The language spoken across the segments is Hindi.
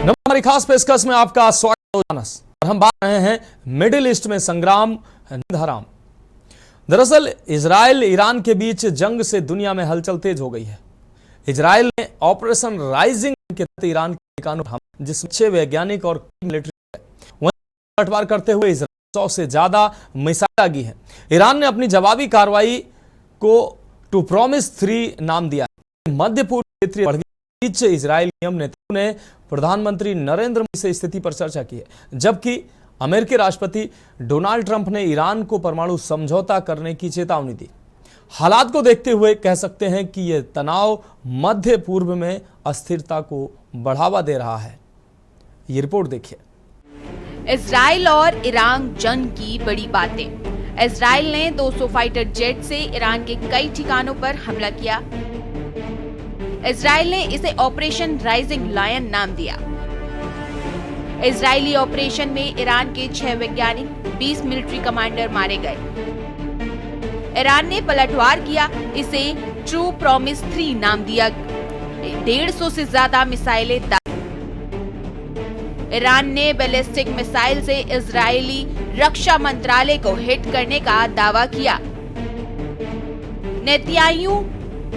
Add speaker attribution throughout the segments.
Speaker 1: हमारी खास पेशकश में आपका स्वागत है और हम बात कर रहे हैं मिडिल ईस्ट में संग्राम हराम। दरअसल इजराइल ईरान के बीच जंग से दुनिया में हलचल तेज हो गई है। इजराइल ने ऑपरेशन राइजिंग के तहत ईरान के ठिकानों जिसमें 6 वैज्ञानिक और मिलिट्री वहीं पलटवार करते हुए इजराइल 100 से ज्यादा मिसाइल दागी है। ईरान ने अपनी जवाबी कार्रवाई को टू प्रॉमिस 3 नाम दिया। मध्य पूर्व क्षेत्रीय बीच इजराइल नेताओं ने प्रधानमंत्री नरेंद्र मोदी से स्थिति पर चर्चा की है, जबकि अमेरिकी राष्ट्रपति डोनाल्ड ट्रंप ने ईरान को परमाणु समझौता करने की चेतावनी दी। हालात को देखते हुए कह सकते हैं कि यह तनाव मध्य पूर्व में अस्थिरता को बढ़ावा दे रहा है। ये रिपोर्ट देखिए।
Speaker 2: इजराइल और ईरान जंग की बड़ी बातें। इजराइल ने 200 फाइटर जेट से ईरान के कई ठिकानों पर हमला किया। इजराइल ने इसे ऑपरेशन राइजिंग लायन नाम दिया। इजरायली ऑपरेशन में ईरान के 6 वैज्ञानिक, 20 मिलिट्री कमांडर मारे गए। ईरान ने पलटवार किया, इसे ट्रू प्रॉमिस 3 नाम दिया। 150 से ज्यादा मिसाइलें ईरान ने बैलिस्टिक मिसाइल से इजरायली रक्षा मंत्रालय को हिट करने का दावा किया। नेतन्याहू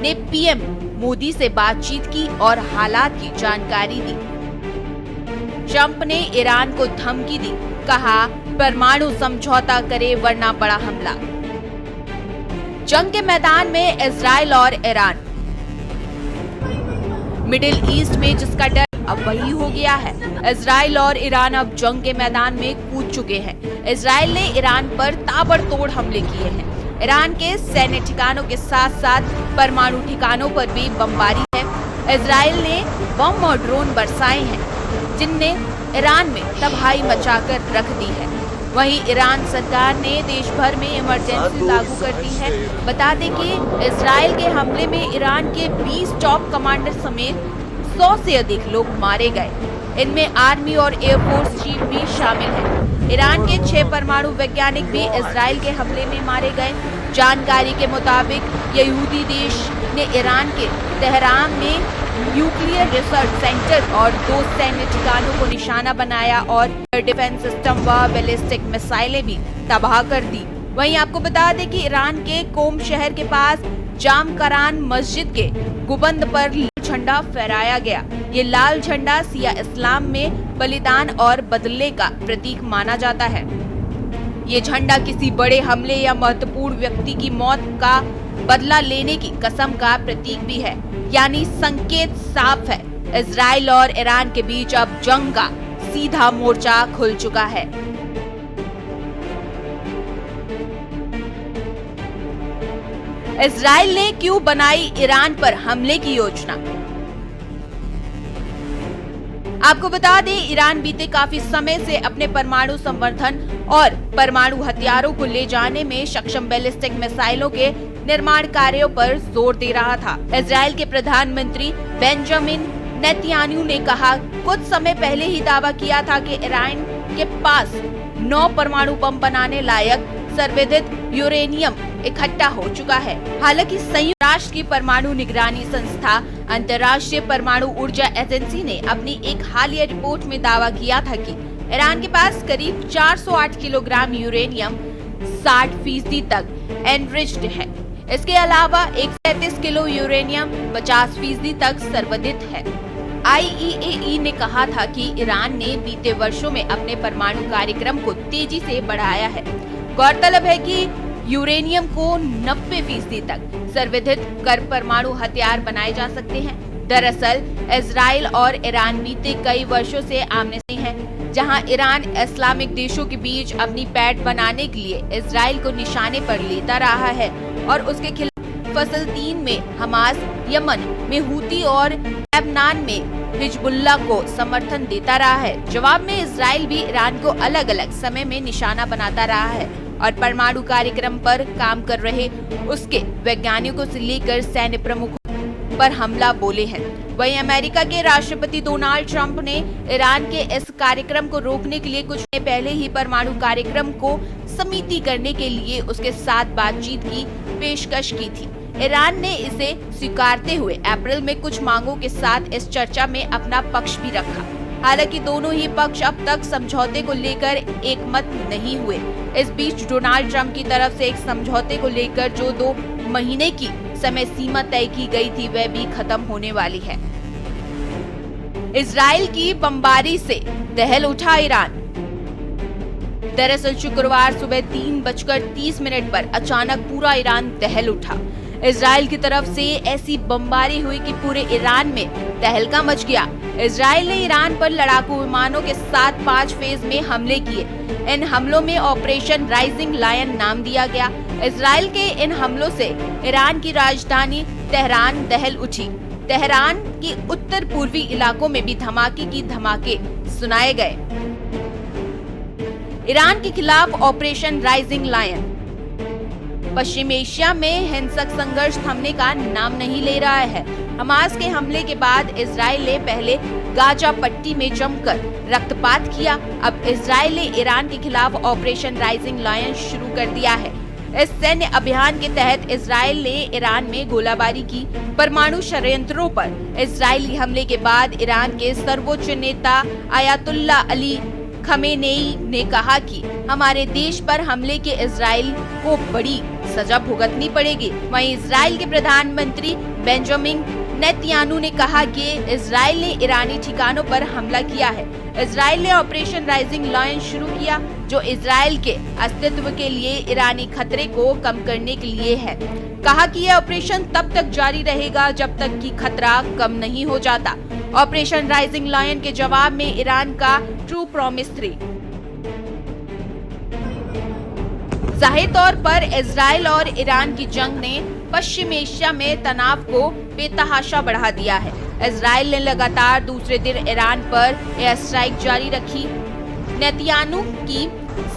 Speaker 2: ने पीएम मोदी से बातचीत की और हालात की जानकारी दी। ट्रंप ने ईरान को धमकी दी, कहा परमाणु समझौता करे वरना बड़ा हमला। जंग के मैदान में इजराइल और ईरान। मिडिल ईस्ट में जिसका डर अब वही हो गया है। इजराइल और ईरान अब जंग के मैदान में कूद चुके हैं। इजराइल ने ईरान पर ताबड़तोड़ हमले किए हैं। ईरान के सैन्य ठिकानों के साथ साथ परमाणु ठिकानों पर भी बमबारी है। इजराइल ने बम और ड्रोन बरसाए हैं, जिनने ईरान में तबाही मचाकर रख दी है। वहीं ईरान सरकार ने देश भर में इमरजेंसी लागू कर दी है। बता दें कि इजराइल के हमले में ईरान के 20 टॉप कमांडर समेत 100 से अधिक लोग मारे गए। इनमें आर्मी और एयरफोर्स चीफ भी शामिल है। ईरान के 6 परमाणु वैज्ञानिक भी इजराइल के हमले में मारे गए। जानकारी के मुताबिक यहूदी देश ने ईरान के तेहरान में न्यूक्लियर रिसर्च सेंटर और 2 सैन्य ठिकानों को निशाना बनाया और डिफेंस सिस्टम व बैलिस्टिक मिसाइलें भी तबाह कर दी। वहीं आपको बता दें कि ईरान के कोम शहर के पास जामकरान मस्जिद के गुंबद पर झंडा फहराया गया। ये लाल झंडा सिया इस्लाम में बलिदान और बदले का प्रतीक माना जाता है। ये झंडा किसी बड़े हमले या महत्वपूर्ण व्यक्ति की मौत का बदला लेने की कसम का प्रतीक भी है, यानी संकेत साफ है। इजराइल और ईरान के बीच अब जंग का सीधा मोर्चा खुल चुका है। इजराइल ने क्यों बनाई ईरान पर हमले की योजना? आपको बता दें, ईरान बीते काफी समय से अपने परमाणु संवर्धन और परमाणु हथियारों को ले जाने में सक्षम बैलिस्टिक मिसाइलों के निर्माण कार्यों पर जोर दे रहा था। इजराइल के प्रधानमंत्री बेंजामिन नेतन्याहू ने कहा कुछ समय पहले ही दावा किया था कि ईरान के पास 9 परमाणु बम बनाने लायक संवर्धित यूरेनियम इकट्ठा हो चुका है। हालांकि संयुक्त राष्ट्र की परमाणु निगरानी संस्था अंतर्राष्ट्रीय परमाणु ऊर्जा एजेंसी ने अपनी एक हालिया रिपोर्ट में दावा किया था कि ईरान के पास करीब 408 किलोग्राम यूरेनियम 60% तक एनरिच्ड है। इसके अलावा 133 किलो यूरेनियम 50% तक संवर्धित है। IAEA ने कहा था कि ईरान ने बीते वर्षों में अपने परमाणु कार्यक्रम को तेजी से बढ़ाया है। गौरतलब है कि यूरेनियम को 90% तक संवर्धित कर परमाणु हथियार बनाए जा सकते हैं। दरअसल इजराइल और ईरान बीते कई वर्षों से आमने सामने हैं, जहां ईरान इस्लामिक देशों के बीच अपनी पैठ बनाने के लिए इजराइल को निशाने पर लेता रहा है और उसके खिलाफ फलस्तीन में हमास, यमन में हूती और लेबनान में हिजबुल्लाह को समर्थन देता रहा है। जवाब में इजराइल भी ईरान को अलग अलग समय में निशाना बनाता रहा है और परमाणु कार्यक्रम पर काम कर रहे उसके वैज्ञानिकों से लेकर सैन्य प्रमुखों पर हमला बोले हैं। वहीं अमेरिका के राष्ट्रपति डोनाल्ड ट्रंप ने ईरान के इस कार्यक्रम को रोकने के लिए कुछ दिन पहले ही परमाणु कार्यक्रम को समिति करने के लिए उसके साथ बातचीत की पेशकश की थी। ईरान ने इसे स्वीकारते हुए अप्रैल में कुछ मांगों के साथ इस चर्चा में अपना पक्ष भी रखा। हालांकि दोनों ही पक्ष अब तक समझौते को लेकर एकमत नहीं हुए। इस बीच डोनाल्ड ट्रंप की तरफ से एक समझौते को लेकर जो 2 महीने की समय सीमा तय की गई थी वह भी खत्म होने वाली है। इजराइल की बमबारी से दहल उठा ईरान। दरअसल शुक्रवार सुबह 3:30 पर अचानक पूरा ईरान दहल उठा। इजराइल की तरफ से ऐसी बमबारी हुई कि पूरे ईरान में तहलका मच गया। इजराइल ने ईरान पर लड़ाकू विमानों के साथ 5 फेज में हमले किए। इन हमलों में ऑपरेशन राइजिंग लायन नाम दिया गया। इजराइल के इन हमलों से ईरान की राजधानी तेहरान दहल उठी। तेहरान के उत्तर पूर्वी इलाकों में भी धमाके की धमाके सुनाए गए। ईरान के खिलाफ ऑपरेशन राइजिंग लायन। पश्चिम एशिया में हिंसक संघर्ष थमने का नाम नहीं ले रहा है। हमास के हमले के बाद इजराइल ने पहले गाजा पट्टी में जमकर रक्तपात किया। अब इजराइल ने ईरान के खिलाफ ऑपरेशन राइजिंग लायन शुरू कर दिया है। इस सैन्य अभियान के तहत इजराइल ने ईरान में गोलाबारी की। परमाणु षड्यंत्रों पर इजरायली हमले के बाद ईरान के सर्वोच्च नेता आयतुल्ला अली खमेनेई ने कहा कि हमारे देश पर हमले के इजराइल को बड़ी सजा भुगतनी पड़ेगी। वहीं इजराइल के प्रधानमंत्री बेंजामिन नेतन्याहू ने कहा कि इजराइल ने ईरानी ठिकानों पर हमला किया है। इजराइल ने ऑपरेशन राइजिंग लायन शुरू किया जो इजराइल के अस्तित्व के लिए ईरानी खतरे को कम करने के लिए है। कहा कि यह ऑपरेशन तब तक जारी रहेगा जब तक कि खतरा कम नहीं हो जाता। ऑपरेशन राइजिंग लायन के जवाब में ईरान का ट्रू प्रॉमिस 3। जाहिर तौर पर इजराइल और ईरान की जंग ने पश्चिम एशिया में तनाव को बेतहाशा बढ़ा दिया है। इजराइल ने लगातार दूसरे दिन ईरान पर एयर स्ट्राइक जारी रखी। नेतन्याहू की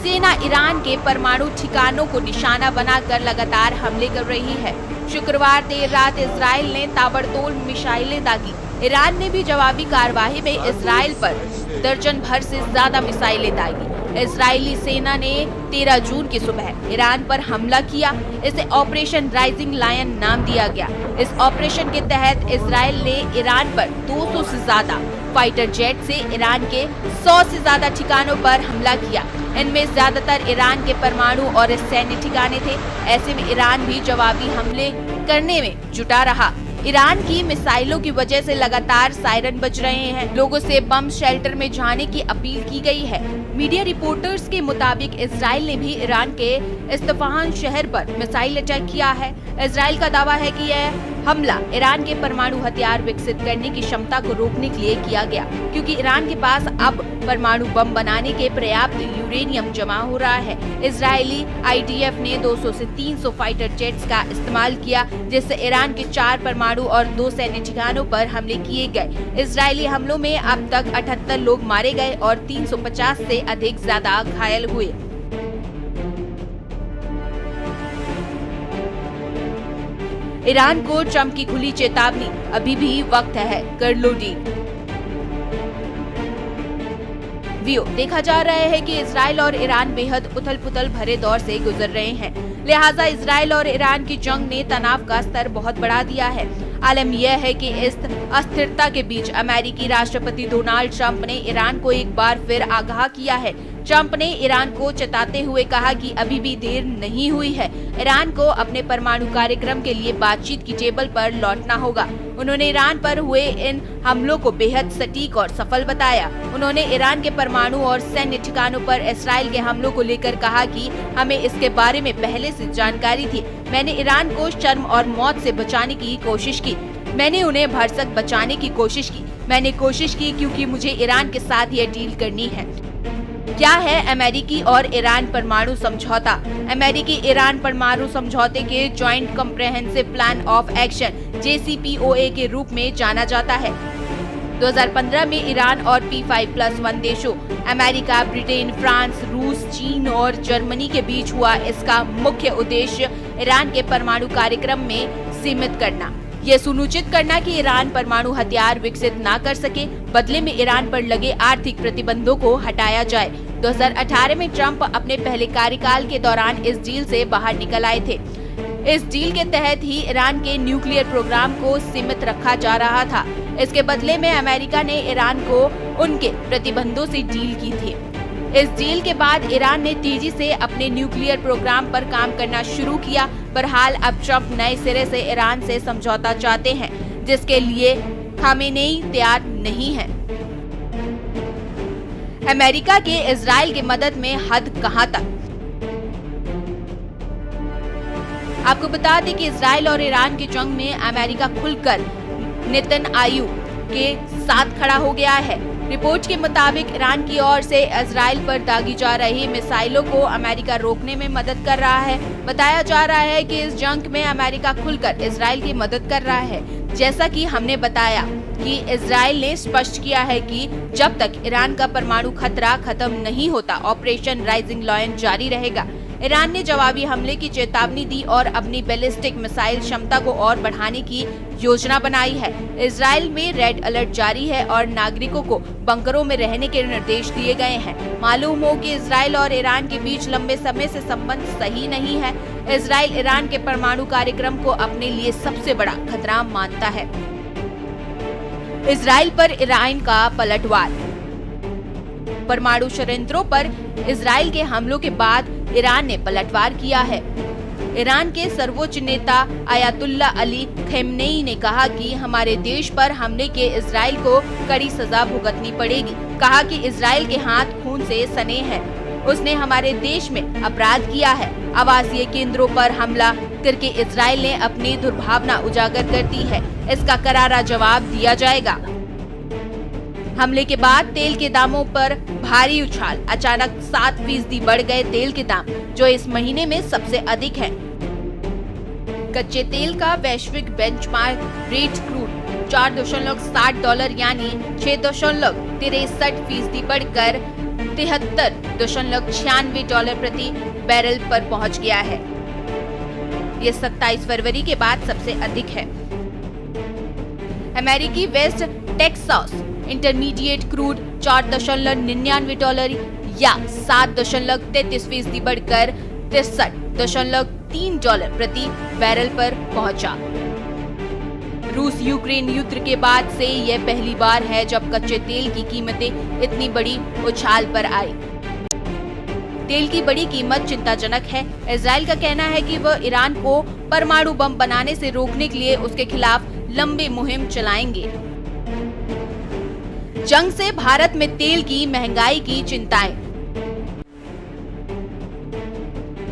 Speaker 2: सेना ईरान के परमाणु ठिकानों को निशाना बनाकर लगातार हमले कर रही है। शुक्रवार देर रात इजराइल ने ताबड़तोड़ मिसाइलें दागी। ईरान ने भी जवाबी कार्रवाई में इजराइल पर दर्जन भर से ज्यादा मिसाइलें दागी। इजरायली सेना ने 13 जून की सुबह ईरान पर हमला किया। इसे ऑपरेशन राइजिंग लायन नाम दिया गया। इस ऑपरेशन के तहत इजराइल ने ईरान पर 200 से ज्यादा फाइटर जेट से ईरान के 100 से ज्यादा ठिकानों पर हमला किया। इनमें ज्यादातर ईरान के परमाणु और सैन्य ठिकाने थे। ऐसे में ईरान भी जवाबी हमले करने में जुटा रहा। ईरान की मिसाइलों की वजह से लगातार सायरन बज रहे हैं। लोगों से बम शेल्टर में जाने की अपील की गई है। मीडिया रिपोर्टर्स के मुताबिक इजराइल ने भी ईरान के इस्फहान शहर पर मिसाइल अटैक किया है। इजराइल का दावा है कि यह हमला ईरान के परमाणु हथियार विकसित करने की क्षमता को रोकने के लिए किया गया, क्योंकि ईरान के पास अब परमाणु बम बनाने के पर्याप्त यूरेनियम जमा हो रहा है। इजरायली आईडीएफ ने 200 से 300 फाइटर जेट्स का इस्तेमाल किया, जिससे ईरान के 4 परमाणु और 2 सैन्य ठिकानों पर हमले किए गए। इजरायली हमलों में अब तक 78 लोग मारे गए और 350 से अधिक ज्यादा घायल हुए। ईरान को ट्रंप की खुली चेतावनी, अभी भी वक्त है, कर लो डील। देखा जा रहा है कि इजराइल और ईरान बेहद उथल-पुथल भरे दौर से गुजर रहे हैं। लिहाजा इजराइल और ईरान की जंग ने तनाव का स्तर बहुत बढ़ा दिया है। आलम यह है कि इस अस्थिरता के बीच अमेरिकी राष्ट्रपति डोनाल्ड ट्रंप ने ईरान को एक बार फिर आगाह किया है। ट्रंप ने ईरान को चेताते हुए कहा कि अभी भी देर नहीं हुई है। ईरान को अपने परमाणु कार्यक्रम के लिए बातचीत की टेबल पर लौटना होगा। उन्होंने ईरान पर हुए इन हमलों को बेहद सटीक और सफल बताया। उन्होंने ईरान के परमाणु और सैन्य ठिकानों पर इस्राइल के हमलों को लेकर कहा कि हमें इसके बारे में पहले से जानकारी थी। मैंने ईरान को शर्म और मौत से बचाने की कोशिश की। मैंने उन्हें भरसक बचाने की कोशिश की। मैंने कोशिश की क्योंकि मुझे ईरान के साथ यह डील करनी है। क्या है अमेरिकी और ईरान परमाणु समझौता? अमेरिकी ईरान परमाणु समझौते के joint comprehensive plan of action JCPOA के रूप में जाना जाता है। 2015 में ईरान और P5+1 देशों अमेरिका, ब्रिटेन, फ्रांस, रूस, चीन और जर्मनी के बीच हुआ। इसका मुख्य उद्देश्य ईरान के परमाणु कार्यक्रम में सीमित करना, ये सुनिश्चित करना कि ईरान परमाणु हथियार विकसित ना कर सके। बदले में ईरान पर लगे आर्थिक प्रतिबंधों को हटाया जाए। 2018 में ट्रंप अपने पहले कार्यकाल के दौरान इस डील से बाहर निकल आए थे। इस डील के तहत ही ईरान के न्यूक्लियर प्रोग्राम को सीमित रखा जा रहा था। इसके बदले में अमेरिका ने ईरान को उनके प्रतिबंधों से डील की थी। इस डील के बाद ईरान ने तेजी से अपने न्यूक्लियर प्रोग्राम पर काम करना शुरू किया। बहरहाल अब ट्रंप नए सिरे से ईरान से समझौता चाहते हैं, जिसके लिए खामेनेई तैयार नहीं है। अमेरिका के इजराइल की मदद में हद कहां तक? आपको बता दें कि इजराइल और ईरान की जंग में अमेरिका खुलकर नेतन्याहू के साथ खड़ा हो गया है। रिपोर्ट के मुताबिक ईरान की ओर से इजराइल पर दागी जा रही मिसाइलों को अमेरिका रोकने में मदद कर रहा है। बताया जा रहा है कि इस जंग में अमेरिका खुलकर इजराइल की मदद कर रहा है। जैसा कि हमने बताया कि इजराइल ने स्पष्ट किया है कि जब तक ईरान का परमाणु खतरा खत्म नहीं होता, ऑपरेशन राइजिंग लायन जारी रहेगा। ईरान ने जवाबी हमले की चेतावनी दी और अपनी बैलिस्टिक मिसाइल क्षमता को और बढ़ाने की योजना बनाई है। इजराइल में रेड अलर्ट जारी है और नागरिकों को बंकरों में रहने के निर्देश दिए गए हैं। मालूम हो कि इजराइल और ईरान के बीच लंबे समय से संबंध सही नहीं है। इजराइल ईरान के परमाणु कार्यक्रम को अपने लिए सबसे बड़ा खतरा मानता है। इजराइल पर ईरान का पलटवार। परमाणु षड्यंत्रों पर इजराइल के हमलों के बाद ईरान ने पलटवार किया है। ईरान के सर्वोच्च नेता आयतुल्ला अली खमेनेई ने कहा कि हमारे देश पर हमले के इजराइल को कड़ी सजा भुगतनी पड़ेगी। कहा कि इजराइल के हाथ खून से सने हैं। उसने हमारे देश में अपराध किया है। आवासीय केंद्रों पर हमला करके इजराइल ने अपनी दुर्भावना उजागर कर दी है। इसका करारा जवाब दिया जाएगा। हमले के बाद तेल के दामों पर भारी उछाल। अचानक 7% बढ़ गए तेल के दाम, जो इस महीने में सबसे अधिक है। कच्चे तेल का वैश्विक बेंचमार्क रेट क्रूड $4.60 यानी 6.63% बढ़कर $73.96 प्रति बैरल पर पहुंच गया है। ये 27 फरवरी के बाद सबसे अधिक है। अमेरिकी वेस्ट टेक्सास इंटरमीडिएट क्रूड $4.99 या 7.33% बढ़कर $63.03 प्रति बैरल पर पहुंचा। रूस यूक्रेन युद्ध के बाद से यह पहली बार है जब कच्चे तेल की कीमतें इतनी बड़ी उछाल पर आई। तेल की बड़ी कीमत चिंताजनक है। इजराइल का कहना है कि वह ईरान को परमाणु बम बनाने से रोकने के लिए उसके खिलाफ लंबी मुहिम चलाएंगे। जंग से भारत में तेल की महंगाई की चिंताएं।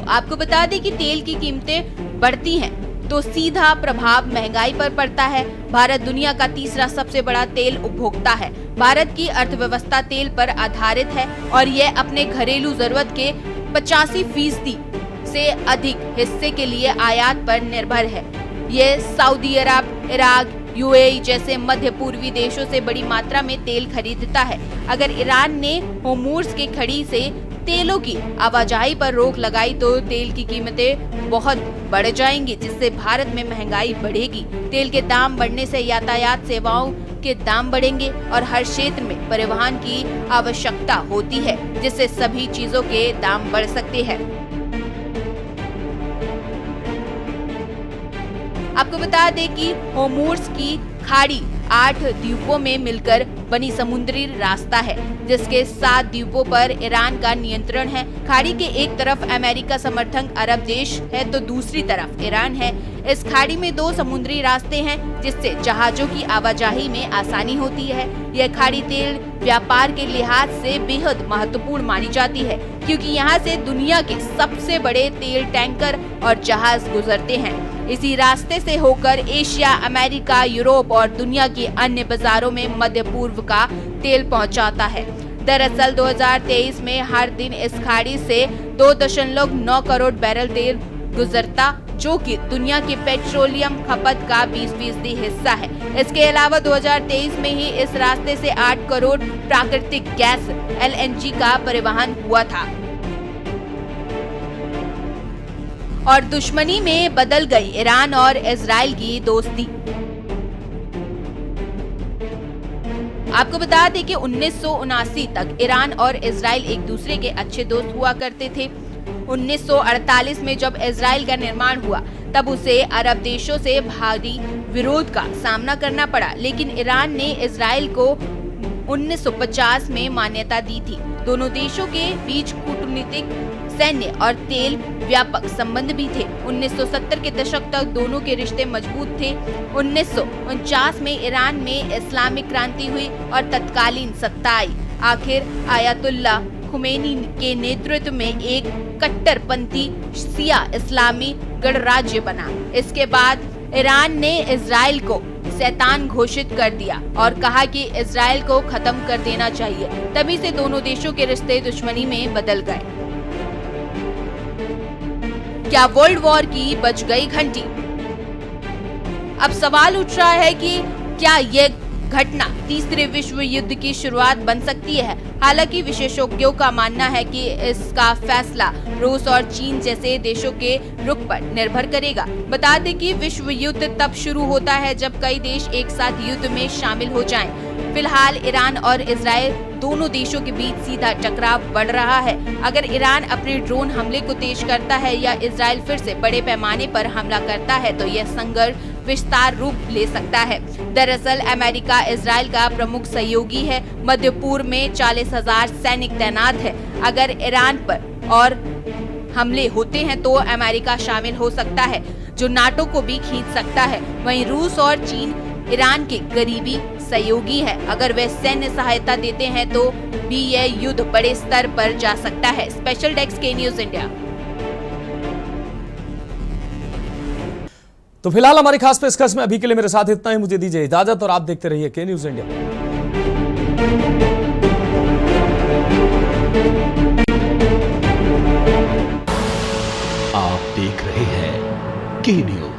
Speaker 2: आपको बता दें कि तेल की कीमतें बढ़ती हैं तो सीधा प्रभाव महंगाई पर पड़ता है। भारत दुनिया का तीसरा सबसे बड़ा तेल उपभोक्ता है। भारत की अर्थव्यवस्था तेल पर आधारित है और यह अपने घरेलू जरूरत के 85% से अधिक हिस्से के लिए आयात पर निर्भर है। ये सऊदी अरब, इराक, यूएई जैसे मध्य पूर्वी देशों से बड़ी मात्रा में तेल खरीदता है। अगर ईरान ने होर्मुज़ की खाड़ी से तेलों की आवाजाही पर रोक लगाई तो तेल की कीमतें बहुत बढ़ जाएंगी, जिससे भारत में महंगाई बढ़ेगी। तेल के दाम बढ़ने से यातायात सेवाओं के दाम बढ़ेंगे और हर क्षेत्र में परिवहन की आवश्यकता होती है, जिससे सभी चीजों के दाम बढ़ सकते हैं। आपको बता दें कि होर्मुज़ की खाड़ी 8 द्वीपों में मिलकर बनी समुद्री रास्ता है, जिसके 7 द्वीपों पर ईरान का नियंत्रण है। खाड़ी के एक तरफ अमेरिका समर्थक अरब देश है तो दूसरी तरफ ईरान है। इस खाड़ी में 2 समुद्री रास्ते हैं, जिससे जहाजों की आवाजाही में आसानी होती है। यह खाड़ी तेल व्यापार के लिहाज से बेहद महत्वपूर्ण मानी जाती है, क्योंकि यहाँ से दुनिया के सबसे बड़े तेल टैंकर और जहाज गुजरते हैं। इसी रास्ते से होकर एशिया, अमेरिका, यूरोप और दुनिया के अन्य बाजारों में मध्य पूर्व का तेल पहुंचाता है। दरअसल 2023 में हर दिन इस खाड़ी से 2.9 करोड़ बैरल तेल गुजरता, जो कि दुनिया की पेट्रोलियम खपत का 20% हिस्सा है। इसके अलावा 2023 में ही इस रास्ते से 8 करोड़ प्राकृतिक गैस LNG का परिवहन हुआ था और दुश्मनी में बदल गई ईरान और इजराइल की दोस्ती। आपको बता दें कि 1979 तक ईरान और इजराइल एक दूसरे के अच्छे दोस्त हुआ करते थे। 1948 में जब इजराइल का निर्माण हुआ तब उसे अरब देशों से भारी विरोध का सामना करना पड़ा, लेकिन ईरान ने इजराइल को 1950 में मान्यता दी थी। दोनों देशों के बीच कूटनीतिक, सैन्य और तेल व्यापक संबंध भी थे। 1970 के दशक तक दोनों के रिश्ते मजबूत थे। 1949 में ईरान में इस्लामिक क्रांति हुई और तत्कालीन सत्ता आई। आखिर आयतुल्ला खुमैनी के नेतृत्व में एक कट्टरपंथी शिया इस्लामी गणराज्य बना। इसके बाद ईरान ने इजराइल को शैतान घोषित कर दिया और कहा कि इजराइल को खत्म कर देना चाहिए। तभी से दोनों देशों के रिश्ते दुश्मनी में बदल गए। क्या वर्ल्ड वॉर की बज गई घंटी? अब सवाल उठ रहा है कि क्या ये घटना तीसरे विश्व युद्ध की शुरुआत बन सकती है। हालांकि विशेषज्ञों का मानना है कि इसका फैसला रूस और चीन जैसे देशों के रुख पर निर्भर करेगा। बता दें कि विश्व युद्ध तब शुरू होता है जब कई देश एक साथ युद्ध में शामिल हो जाएं। फिलहाल ईरान और इजराइल दोनों देशों के बीच सीधा टकराव बढ़ रहा है। अगर ईरान अपने ड्रोन हमले को तेज करता है या इजराइल फिर से बड़े पैमाने पर हमला करता है तो यह संघर्ष विस्तार रूप ले सकता है। दरअसल अमेरिका इजराइल का प्रमुख सहयोगी है। मध्य पूर्व में 40,000 सैनिक तैनात है। अगर ईरान पर और हमले होते हैं तो अमेरिका शामिल हो सकता है, जो नाटो को भी खींच सकता है। वहीं रूस और चीन ईरान के करीबी सहयोगी है। अगर वे सैन्य सहायता देते हैं तो भी यह युद्ध बड़े स्तर पर जा सकता है। स्पेशल डेस्क के न्यूज इंडिया।
Speaker 1: तो फिलहाल हमारी खास पेशकश में अभी के लिए मेरे साथ इतना ही। मुझे दीजिए इजाजत और आप देखते रहिए के न्यूज इंडिया।
Speaker 3: आप देख रहे हैं के न्यूज।